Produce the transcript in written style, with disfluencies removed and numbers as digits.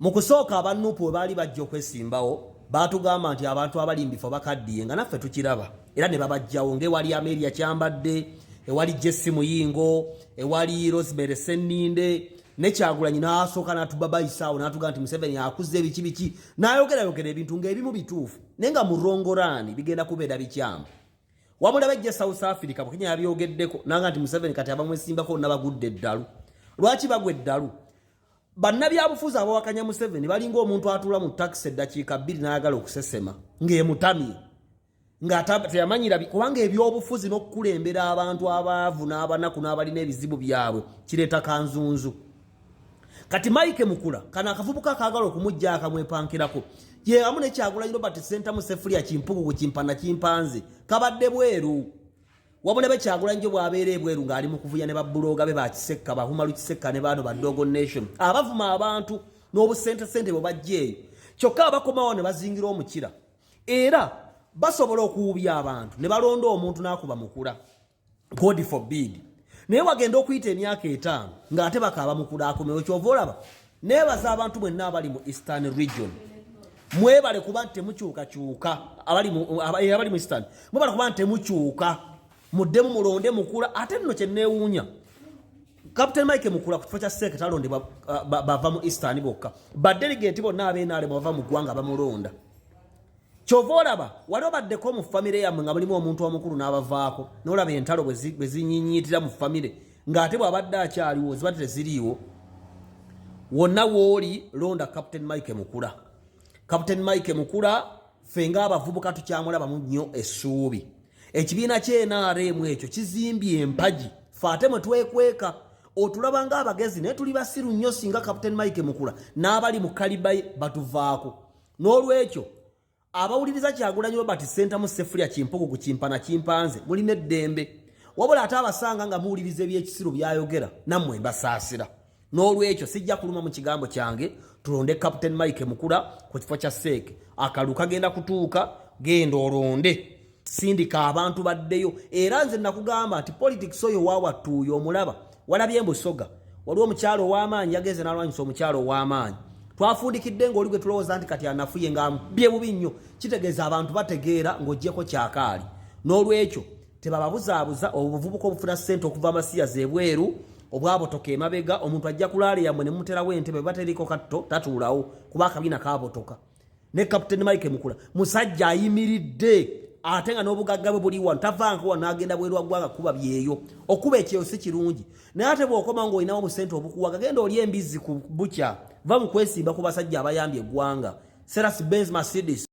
Mukusooka abannupu bwe baali bajja okwesimbawo baatugamba nti abantu abali mbifo bakaddiye nga naffe tukiraba era ne babajjawo ng'ewali Amelia Kyambadde, ewali Jesse Muyingo, ewali Rosemary Senninde ne Kyagulanyi n'asooka n'atubabayisaawo n'atugamba nti Museveni akuze ebiki n'ayogera ebintu ng'ebimu bituufu naye nga mu Rongorani bigenda kubeera bikyamu. Wamulaba ejja South Africa bwe Kenya yabyogeddeko n'agamba nti Museveni kati abamwesimbako n'abagudde eddalu. Lwaki bagwa eddalu? Bannabyabufuzi abawakanya Museveni balinga omuntu atula mu taxi eddakiika 2 n'ayagala okusesema ng'emutamye nga teyamanyira kubanga ebyobufuzi n'okukulembera abantu abaavu n'abanaku n'abalina ebizibu byabwe kireeta kanzunzu. Kati Mike Mukula kana akavubuka akaagala okumujja akamwepankirako ye amu ne Kyagulanyi Robert Center mu sefulia kimpuku ku kimpana kimpanze kabadde bweru. Wabulabe Kyagulanyi bw'abeera ebweru ng'ali mu kuvuya ne babbuloga be bakisekka bahumalu kisekka ne bano ba Dogo Nation abavuma abantu n'obusente bwe bajjeeyo kyokka abakomawo ne bazingira omukira era basobola okuwubya abantu ne balonda omuntu n'akuba Mukula. God forbid. Naye wagenda okuyita emyaka 5 ng'ate bakaaba Mukula akomewo kyova olaba neebaza abantu mwenna abali mu Eastern Region. Mwebale kuba nti temukyukakyuka abali mu Eastern mwebale kuba nti temukyuka muddemu mulonde Mukula ate nno kye neewuunya Captain Mike Mukula ku kifo kya Seketa alondebwa bava mu Eastern bokka badelegate bonna ab'enaale bava mu ggwanga bamulonda. Kyova olaba wali obaddeko mu famire yammwe nga mulimu omuntu omukulu n'abavaako n'olaba entalo bwe zinyiinyiitira mu famire ng'ate bw'abadde akyaliwo ziba teziriiwo. Wonna w'oli londa Captain Mike Mukula. Captain Mike Mukula ffe ng'abavubuka tukyamulabamu nnyo essuubi. Ekibiina ky'NRM ekyo kizimbye empagi ffe ate mwe twekweka otulaba ng'abagezi naye tuli basiru nnyo singa Captain Mike Mukula n'abali mu kaliba batuvaako. N'olwekyo abawuliriza Kyagulanyi Robert Center mu sefulia kimpuku ku kimpana kimpanze mulina eddembe wabula ate abasanga nga muwuliriza ebyekisiru byayogera nammwe mbasaasira. N'olwekyo sijja kuluma mu kigambo kyange tulonde Captain Mike Mukula ku kifo kya Seeke akalu kagenda kutuuka genda olonde sindika abantu baddeyo era nze nakugamba nti politics oyo waawattuuyo omulaba walabye Mbusoga waliwo omukyalo ow'amaanyi yageze n'alwanyisa omukyalo ow'amaanyi twafundikidde ng'oli gwe tulowooza nti kati anafuye nga bye bubi nnyo kitegeeza abantu bategeera ng'oggyeko kyakaali. N'olwekyo tebababuzaabuza obuvubuka obufuna ssente okuva amasiyazi ebweru obwabotoka emabega omuntu ajja kulaala yammwe ne mumuterawo entebe bateriko katto tatuulawo kuba akabiina kaabotoka. Ne Captain Mike Mukula musajja ayimiridde ate nga n'obugagga bwe buli wano tavaanko wano n'agenda bweru wa ggwanga kuba byeyo okuba ekyeyo si kirungi naye ate bw'okoma ng'olinawo obusente obukuwaga genda oli embizzi ku bukya va mu kwesimba ku basajja abayambye eggwanga. Seras Benz Mercedes